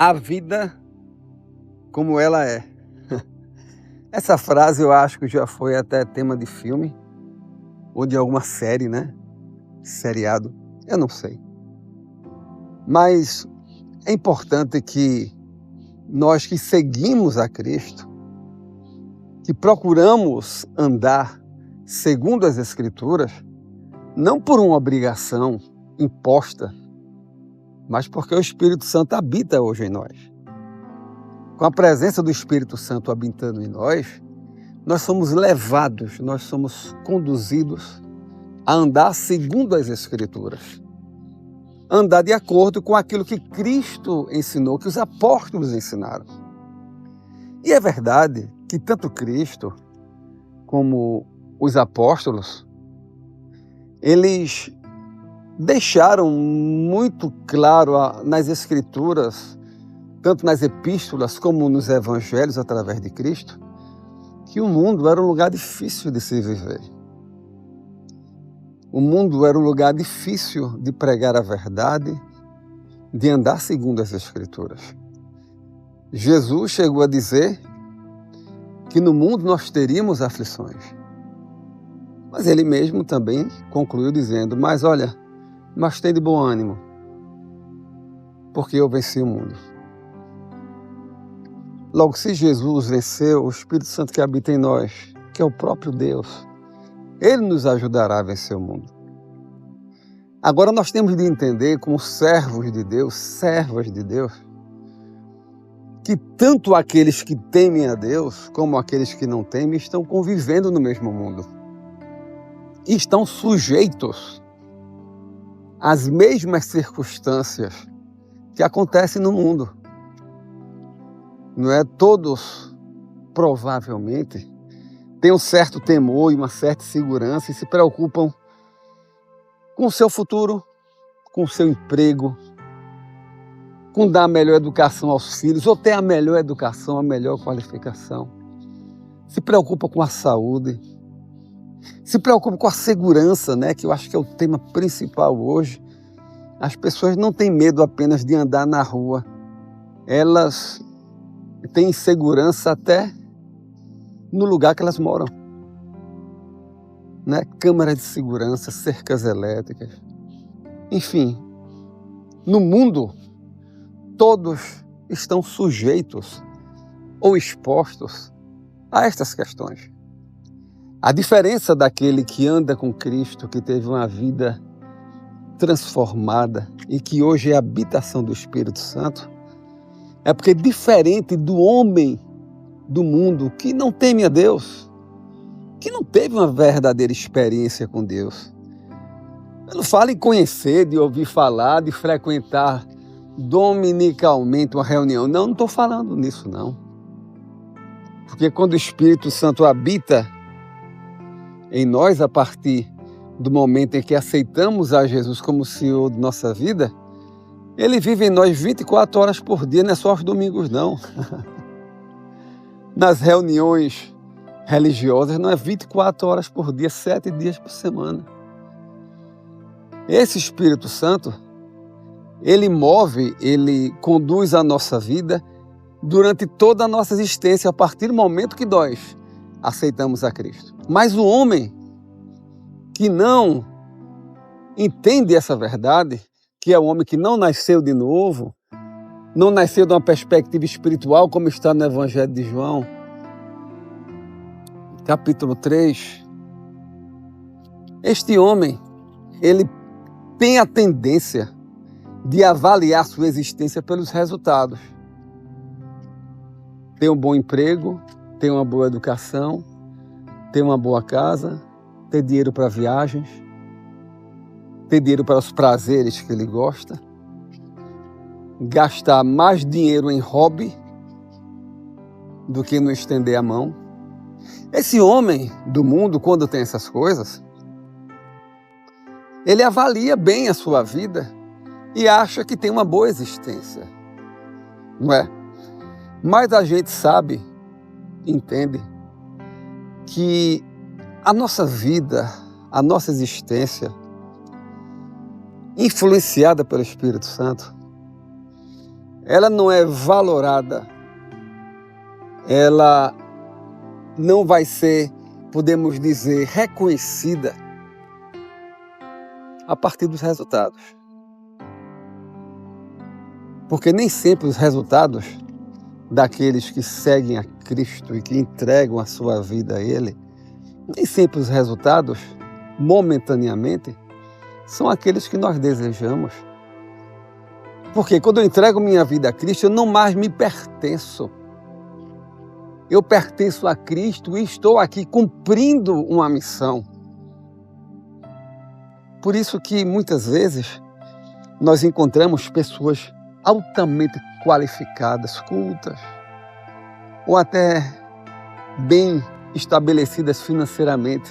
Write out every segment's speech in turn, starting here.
a vida como ela é. Essa frase eu acho que já foi até tema de filme, ou de alguma série, né? Seriado, eu não sei. Mas é importante que nós que seguimos a Cristo, que procuramos andar segundo as Escrituras, não por uma obrigação imposta, mas porque o Espírito Santo habita hoje em nós. Com a presença do Espírito Santo habitando em nós, nós somos levados, nós somos conduzidos a andar segundo as Escrituras. Andar de acordo com aquilo que Cristo ensinou, que os apóstolos ensinaram. E é verdade que tanto Cristo como os apóstolos, eles deixaram muito claro nas Escrituras, tanto nas epístolas como nos evangelhos através de Cristo, que o mundo era um lugar difícil de se viver. O mundo era um lugar difícil de pregar a verdade, de andar segundo as Escrituras. Jesus chegou a dizer que no mundo nós teríamos aflições. Mas ele mesmo também concluiu dizendo, mas olha, mas tem de bom ânimo, porque eu venci o mundo. Logo, se Jesus venceu, o Espírito Santo que habita em nós, que é o próprio Deus, ele nos ajudará a vencer o mundo. Agora nós temos de entender, como servos de Deus, servas de Deus, que tanto aqueles que temem a Deus, como aqueles que não temem, estão convivendo no mesmo mundo. E estão sujeitos às mesmas circunstâncias que acontecem no mundo. Não é? Todos, provavelmente, têm um certo temor e uma certa segurança e se preocupam com o seu futuro, com o seu emprego, com dar a melhor educação aos filhos, ou ter a melhor educação, a melhor qualificação. Se preocupa com a saúde, se preocupa com a segurança, né? Que eu acho que é o tema principal hoje. As pessoas não têm medo apenas de andar na rua, elas têm segurança até no lugar que elas moram. Né? Câmara de segurança, cercas elétricas. Enfim, no mundo, todos estão sujeitos ou expostos a estas questões. A diferença daquele que anda com Cristo, que teve uma vida transformada e que hoje é a habitação do Espírito Santo, é porque diferente do homem do mundo que não teme a Deus, que não teve uma verdadeira experiência com Deus. Eu não falo em conhecer, de ouvir falar, de frequentar dominicalmente uma reunião. Não estou falando nisso, não. Porque quando o Espírito Santo habita em nós, a partir do momento em que aceitamos a Jesus como Senhor de nossa vida, Ele vive em nós 24 horas por dia, não é só aos domingos, não. Nas reuniões religiosas, não é 24 horas por dia, 7 dias por semana. Esse Espírito Santo, ele move, ele conduz a nossa vida durante toda a nossa existência, a partir do momento que nós aceitamos a Cristo. Mas o homem que não entende essa verdade, que é o homem que não nasceu de novo, não nasceu de uma perspectiva espiritual, como está no Evangelho de João, capítulo 3, este homem, ele tem a tendência de avaliar sua existência pelos resultados. Ter um bom emprego, ter uma boa educação, ter uma boa casa, ter dinheiro para viagens, ter dinheiro para os prazeres que ele gosta, gastar mais dinheiro em hobby do que no estender a mão. Esse homem do mundo, quando tem essas coisas, ele avalia bem a sua vida e acha que tem uma boa existência, não é? Mas a gente sabe, entende, que a nossa vida, a nossa existência, influenciada pelo Espírito Santo, ela não é valorada, ela não vai ser, podemos dizer, reconhecida a partir dos resultados. Porque nem sempre os resultados daqueles que seguem a Cristo e que entregam a sua vida a Ele, nem sempre os resultados, momentaneamente, são aqueles que nós desejamos. Porque quando eu entrego minha vida a Cristo, eu não mais me pertenço. Eu pertenço a Cristo e estou aqui cumprindo uma missão. Por isso que muitas vezes nós encontramos pessoas altamente qualificadas, cultas, ou até bem estabelecidas financeiramente,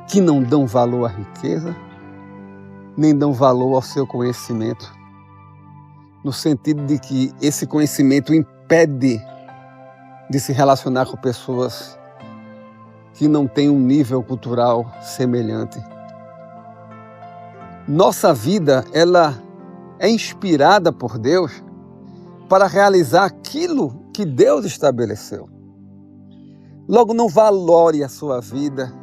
que não dão valor à riqueza, nem dão valor ao seu conhecimento, no sentido de que esse conhecimento impede de se relacionar com pessoas que não têm um nível cultural semelhante. Nossa vida, ela é inspirada por Deus para realizar aquilo que Deus estabeleceu. Logo, não valore a sua vida,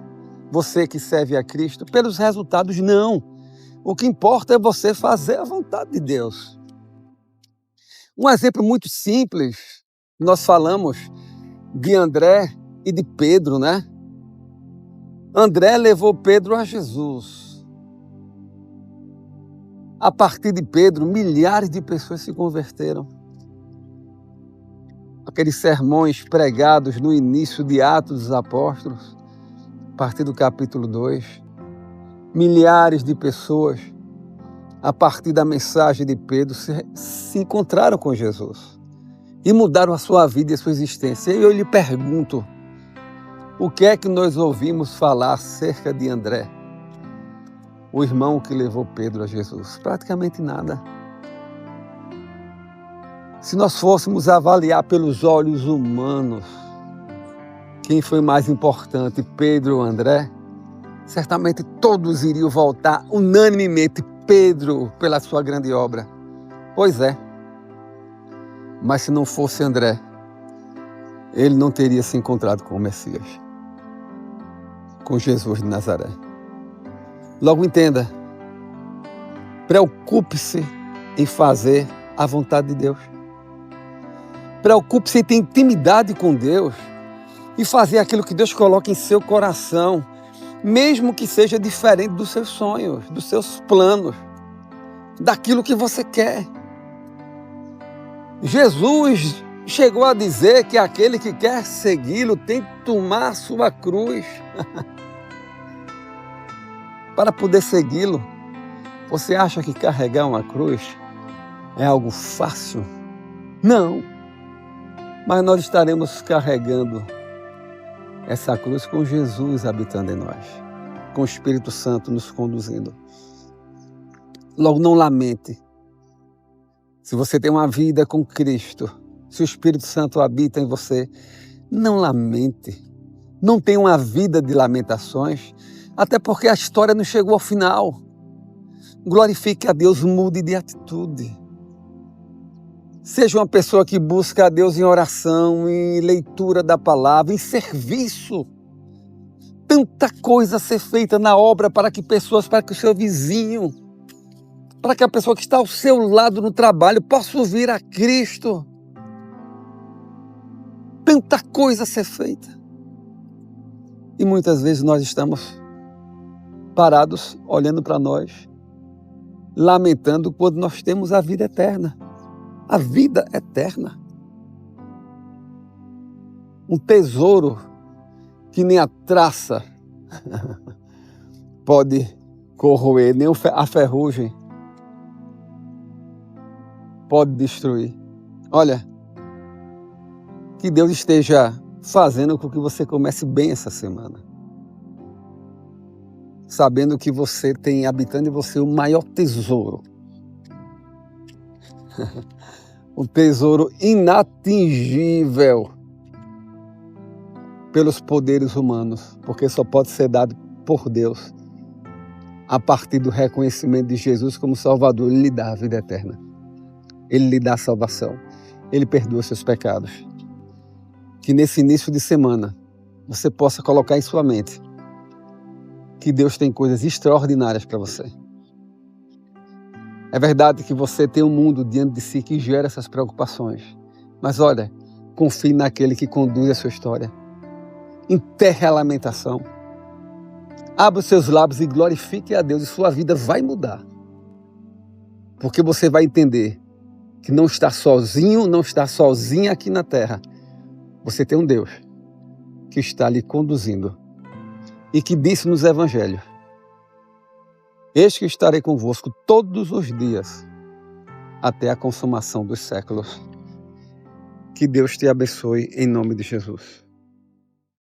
você que serve a Cristo, pelos resultados, não. O que importa é você fazer a vontade de Deus. Um exemplo muito simples, nós falamos de André e de Pedro, né? André levou Pedro a Jesus. A partir de Pedro, milhares de pessoas se converteram. Aqueles sermões pregados no início de Atos dos Apóstolos, a partir do capítulo 2, milhares de pessoas, a partir da mensagem de Pedro, se encontraram com Jesus e mudaram a sua vida e a sua existência. E eu lhe pergunto, o que é que nós ouvimos falar acerca de André, o irmão que levou Pedro a Jesus? Praticamente nada. Se nós fôssemos avaliar pelos olhos humanos quem foi mais importante, Pedro ou André, certamente todos iriam voltar unanimemente Pedro pela sua grande obra. Pois é. Mas se não fosse André, ele não teria se encontrado com o Messias, com Jesus de Nazaré. Logo entenda, preocupe-se em fazer a vontade de Deus. Preocupe-se em ter intimidade com Deus e fazer aquilo que Deus coloca em seu coração, mesmo que seja diferente dos seus sonhos, dos seus planos, daquilo que você quer. Jesus chegou a dizer que aquele que quer segui-lo tem que tomar sua cruz. Para poder segui-lo, você acha que carregar uma cruz é algo fácil? Não. Mas nós estaremos carregando essa cruz com Jesus habitando em nós, com o Espírito Santo nos conduzindo. Logo, não lamente. Se você tem uma vida com Cristo, se o Espírito Santo habita em você, não lamente. Não tenha uma vida de lamentações, até porque a história não chegou ao final. Glorifique a Deus, mude de atitude. Seja uma pessoa que busca a Deus em oração, em leitura da palavra, em serviço. Tanta coisa a ser feita na obra para que pessoas, para que o seu vizinho, para que a pessoa que está ao seu lado no trabalho possa ouvir a Cristo. Tanta coisa a ser feita. E muitas vezes nós estamos parados, olhando para nós, lamentando quando nós temos a vida eterna. A vida eterna. Um tesouro que nem a traça pode corroer, nem a ferrugem pode destruir. Olha, que Deus esteja fazendo com que você comece bem essa semana. Sabendo que você tem habitando em você o maior tesouro. Um tesouro inatingível pelos poderes humanos, porque só pode ser dado por Deus a partir do reconhecimento de Jesus como Salvador. Ele lhe dá a vida eterna. Ele lhe dá salvação. Ele perdoa seus pecados. Que nesse início de semana você possa colocar em sua mente que Deus tem coisas extraordinárias para você. É verdade que você tem um mundo diante de si que gera essas preocupações. Mas olha, confie naquele que conduz a sua história. Enterre a lamentação. Abra os seus lábios e glorifique a Deus e sua vida vai mudar. Porque você vai entender que não está sozinho, não está sozinha aqui na terra. Você tem um Deus que está lhe conduzindo e que disse nos evangelhos: eis que estarei convosco todos os dias até a consumação dos séculos. Que Deus te abençoe em nome de Jesus.